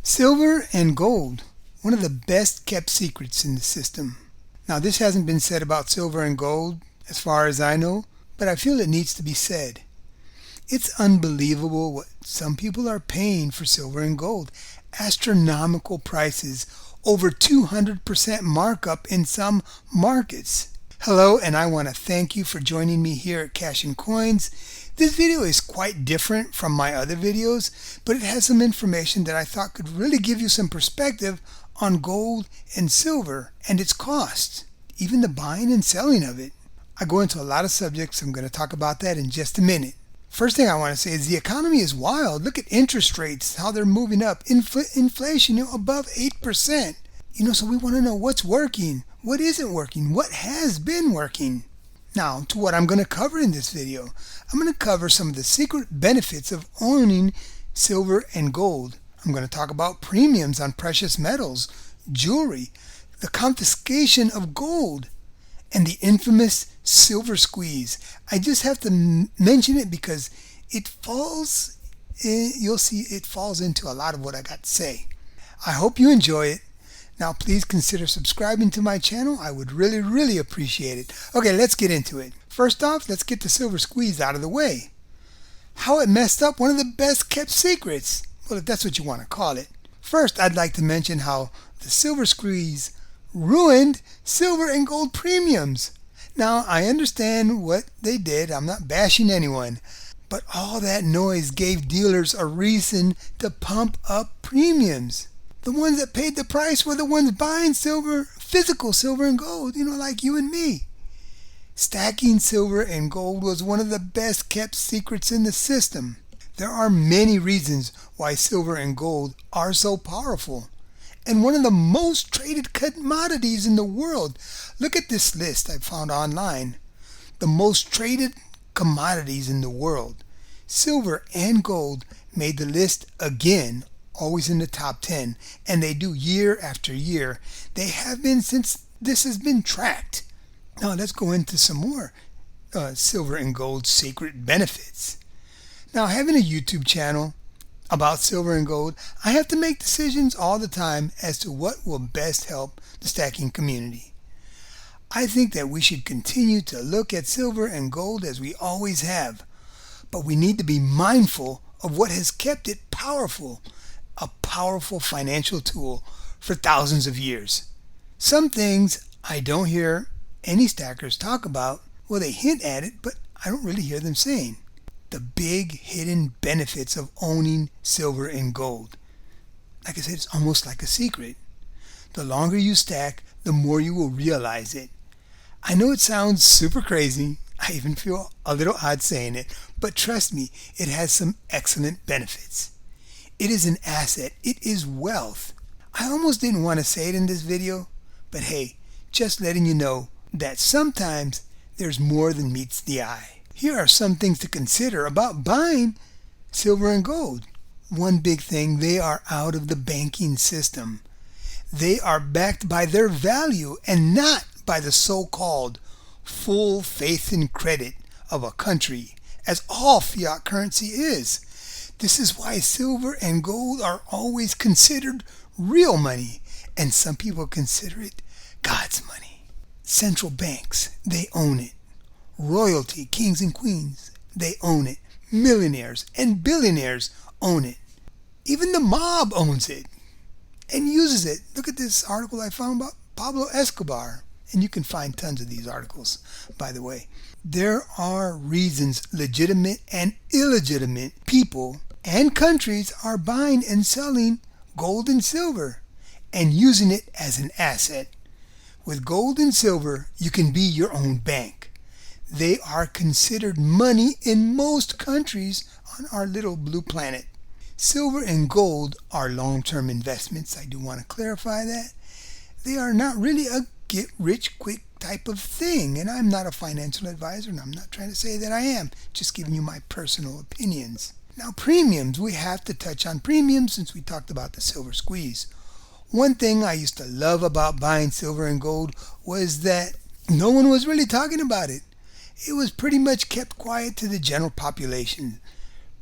Silver and gold, one of the best kept secrets in the system. Now, this hasn't been said about silver and gold as far as I know, but I feel it needs to be said. It's unbelievable what some people are paying for silver and gold. Astronomical prices, over 200% markup in some markets. Hello, and I want to thank you for joining me here at Cash and Coins. This video is quite different from my other videos, but it has some information that I thought could really give you some perspective on gold and silver and its costs, even the buying and selling of it. I go into a lot of subjects. I'm going to talk about that in just a minute. First thing I want to say is the economy is wild. Look at interest rates, how they're moving up. Inflation, above 8%. So we want to know what's working, what isn't working, what has been working. Now, to what I'm going to cover in this video. I'm going to cover some of the secret benefits of owning silver and gold. I'm going to talk about premiums on precious metals, jewelry, the confiscation of gold, and the infamous silver squeeze. I just have to mention it because you'll see it falls into a lot of what I got to say. I hope you enjoy it. Now, please consider subscribing to my channel. I would really appreciate it. Okay, let's get into it. First off, let's get the silver squeeze out of the way. How it messed up one of the best kept secrets. Well, if that's what you want to call it. First, I'd like to mention how the silver squeeze ruined silver and gold premiums. Now, I understand what they did. I'm not bashing anyone. But all that noise gave dealers a reason to pump up premiums. The ones that paid the price were the ones buying silver, physical silver and gold, like you and me. Stacking silver and gold was one of the best kept secrets in the system. There are many reasons why silver and gold are so powerful, and one of the most traded commodities in the world. Look at this list I found online. The most traded commodities in the world. Silver and gold made the list again, always in the top 10, and they do year after year. They have been since this has been tracked. Now let's go into some more silver and gold secret benefits. Now, having a YouTube channel about silver and gold, I have to make decisions all the time as to what will best help the stacking community. I think that we should continue to look at silver and gold as we always have, but we need to be mindful of what has kept it powerful, a powerful financial tool for thousands of years. Some things I don't hear any stackers talk about. Well, they hint at it, but I don't really hear them saying. The big hidden benefits of owning silver and gold. Like I said, it's almost like a secret. The longer you stack, the more you will realize it. I know it sounds super crazy. I even feel a little odd saying it, but trust me, it has some excellent benefits. It is an asset. It is wealth. I almost didn't want to say it in this video, but hey, just letting you know that sometimes there's more than meets the eye. Here are some things to consider about buying silver and gold. One big thing, they are out of the banking system. They are backed by their value and not by the so-called full faith and credit of a country, as all fiat currency is. This is why silver and gold are always considered real money, and some people consider it God's money. Central banks, they own it. Royalty, kings and queens, they own it. Millionaires and billionaires own it. Even the mob owns it and uses it. Look at this article I found about Pablo Escobar, and you can find tons of these articles, by the way. There are reasons legitimate and illegitimate people and countries are buying and selling gold and silver and using it as an asset. With gold and silver, you can be your own bank. They are considered money in most countries on our little blue planet. Silver and gold are long-term investments. I do want to clarify that. They are not really a get-rich-quick type of thing, and I'm not a financial advisor, and I'm not trying to say that I am, just giving you my personal opinions. Now, premiums. We have to touch on premiums since we talked about the silver squeeze. One thing I used to love about buying silver and gold was that no one was really talking about it. It was pretty much kept quiet to the general population.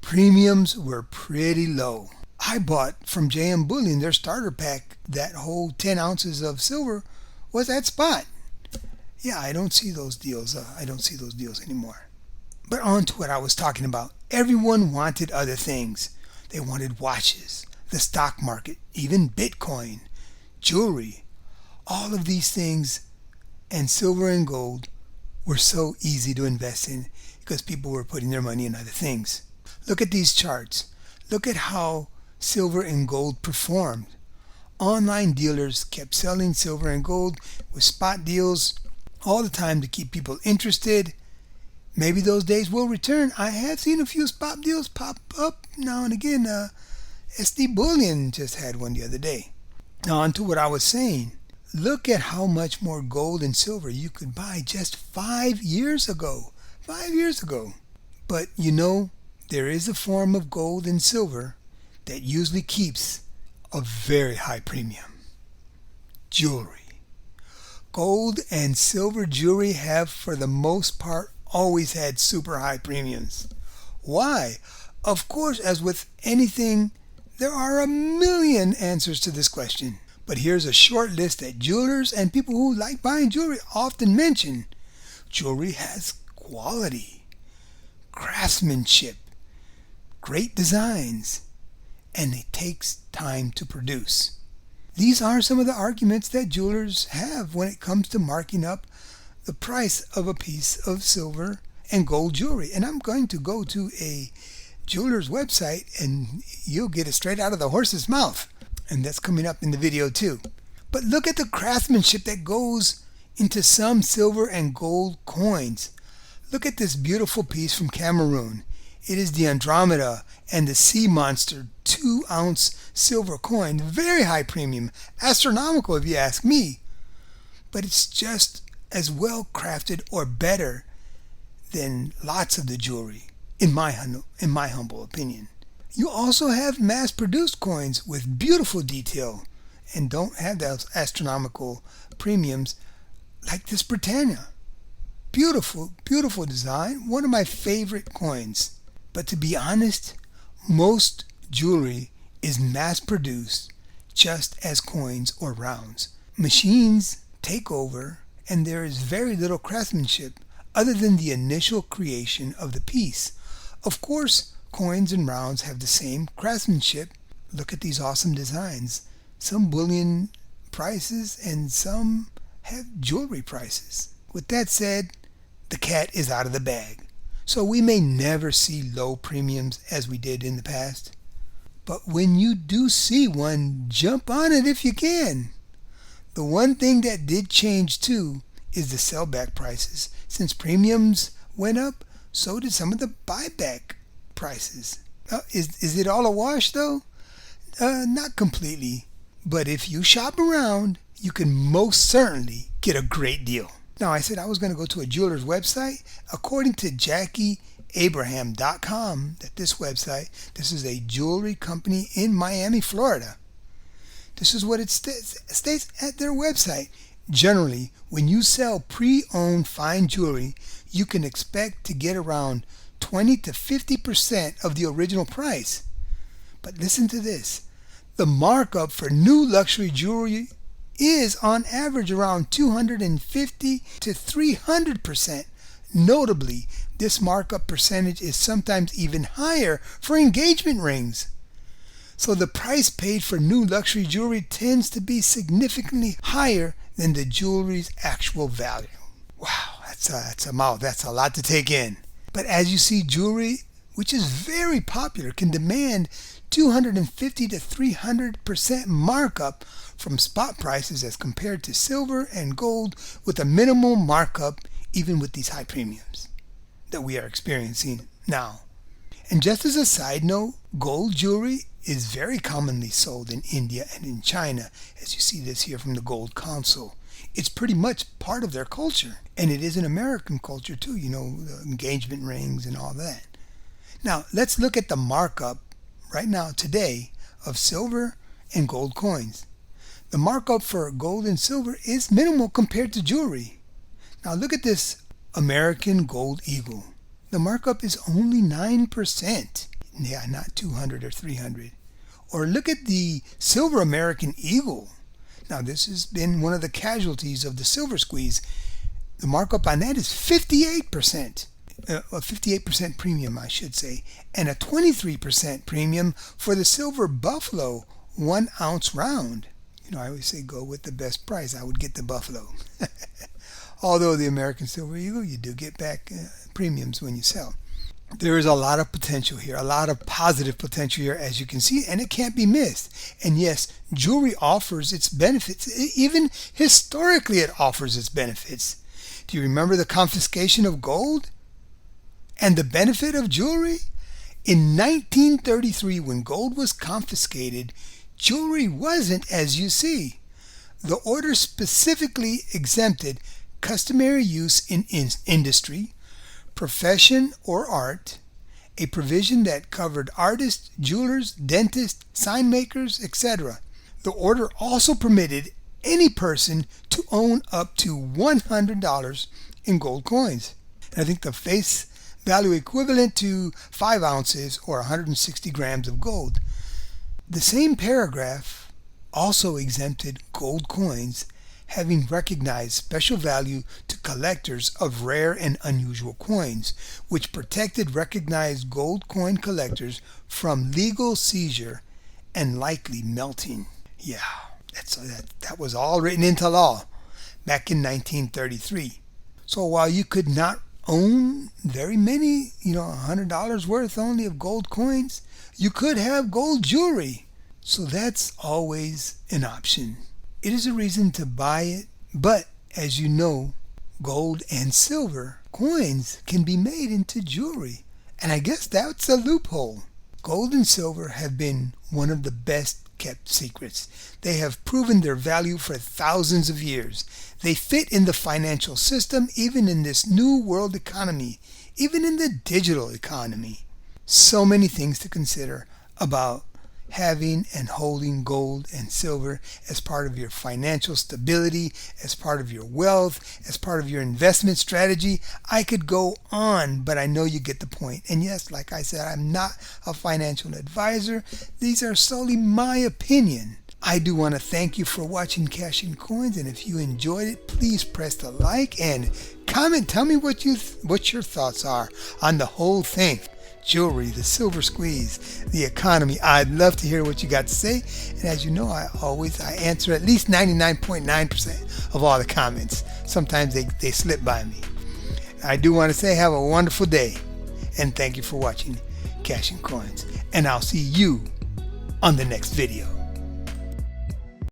Premiums were pretty low. I bought from JM Bullion their starter pack. That whole 10 ounces of silver was at spot. Yeah, I don't see those deals. I don't see those deals anymore. But on to what I was talking about. Everyone wanted other things. They wanted watches, the stock market, even Bitcoin, jewelry. All of these things and silver and gold were so easy to invest in because people were putting their money in other things. Look at these charts. Look at how silver and gold performed. Online dealers kept selling silver and gold with spot deals all the time to keep people interested. Maybe those days will return. I have seen a few spot deals pop up now and again. SD Bullion just had one the other day. Now on to what I was saying. Look at how much more gold and silver you could buy just 5 years ago. 5 years ago. But you know, there is a form of gold and silver that usually keeps a very high premium. Jewelry. Gold and silver jewelry have, for the most part, always had super high premiums. Why? Of course, as with anything, there are a million answers to this question. But here's a short list that jewelers and people who like buying jewelry often mention. Jewelry has quality, craftsmanship, great designs, and it takes time to produce. These are some of the arguments that jewelers have when it comes to marking up the price of a piece of silver and gold jewelry. And I'm going to go to a jeweler's website and you'll get it straight out of the horse's mouth. And that's coming up in the video too. But look at the craftsmanship that goes into some silver and gold coins. Look at this beautiful piece from Cameroon. It is the Andromeda and the Sea Monster 2-ounce silver coin. Very high premium. Astronomical if you ask me. But it's just as well crafted or better than lots of the jewelry, in my humble opinion. You also have mass-produced coins with beautiful detail and don't have those astronomical premiums like this Britannia. Beautiful, beautiful design. One of my favorite coins. But to be honest, most jewelry is mass-produced just as coins or rounds. Machines take over and there is very little craftsmanship other than the initial creation of the piece. Of course, coins and rounds have the same craftsmanship. Look at these awesome designs. Some bullion prices and some have jewelry prices. With that said, the cat is out of the bag. So we may never see low premiums as we did in the past. But when you do see one, jump on it if you can. The one thing that did change too is the sellback prices. Since premiums went up, so did some of the buyback prices. Is it all a wash though? Not completely. But if you shop around, you can most certainly get a great deal. Now, I said I was going to go to a jeweler's website. According to JackieAbraham.com, this website, this is a jewelry company in Miami, Florida. This is what it states at their website. Generally, when you sell pre-owned fine jewelry, you can expect to get around 20 to 50% of the original price. But listen to this. The markup for new luxury jewelry is on average around 250 to 300%. Notably, this markup percentage is sometimes even higher for engagement rings. So the price paid for new luxury jewelry tends to be significantly higher than the jewelry's actual value. Wow, that's a mouth. That's a lot to take in. But as you see, jewelry, which is very popular, can demand 250 to 300% markup from spot prices as compared to silver and gold, with a minimal markup even with these high premiums that we are experiencing now. And just as a side note, gold jewelry is very commonly sold in India and in China, as you see this here from the Gold Council. It's pretty much part of their culture, and it is an American culture too, you know, the engagement rings and all that. Now, let's look at the markup right now, today, of silver and gold coins. The markup for gold and silver is minimal compared to jewelry. Now, look at this American Gold Eagle. The markup is only 9%. Yeah, not 200 or 300. Or look at the silver American Eagle. Now this has been one of the casualties of the silver squeeze. The markup on that is 58%. A 58% premium, I should say, and a 23% premium for the silver buffalo 1 ounce round. I always say go with the best price. I would get the buffalo. Although the American Silver Eagle, you do get back premiums when you sell. There is a lot of potential here, a lot of positive potential here, as you can see, and it can't be missed. And yes, jewelry offers its benefits. Even historically, it offers its benefits. Do you remember the confiscation of gold and the benefit of jewelry? In 1933, when gold was confiscated, jewelry wasn't as you see. The order specifically exempted customary use in industry, profession, or art, a provision that covered artists, jewelers, dentists, sign makers, etc. The order also permitted any person to own up to $100 in gold coins. And I think the face value equivalent to 5 ounces or 160 grams of gold. The same paragraph also exempted gold coins having recognized special value to collectors of rare and unusual coins, which protected recognized gold coin collectors from legal seizure and likely melting. Yeah, that was all written into law back in 1933. So while you could not own very many, $100 worth only of gold coins, you could have gold jewelry. So that's always an option. It is a reason to buy it, but as you know, gold and silver coins can be made into jewelry. And I guess that's a loophole. Gold and silver have been one of the best kept secrets. They have proven their value for thousands of years. They fit in the financial system, even in this new world economy, even in the digital economy. So many things to consider about having and holding gold and silver as part of your financial stability, as part of your wealth, as part of your investment strategy. I could go on, but I know you get the point. And yes, like I said, I'm not a financial advisor. These are solely my opinion. I do want to thank you for watching Cash and Coins, and if you enjoyed it, please press the like and comment. Tell me what your thoughts are on the whole thing. Jewelry, the silver squeeze, the economy. I'd love to hear what you got to say. And as you know, I answer at least 99.9% of all the comments. Sometimes they slip by me. I do want to say have a wonderful day. And thank you for watching Cash and Coins. And I'll see you on the next video.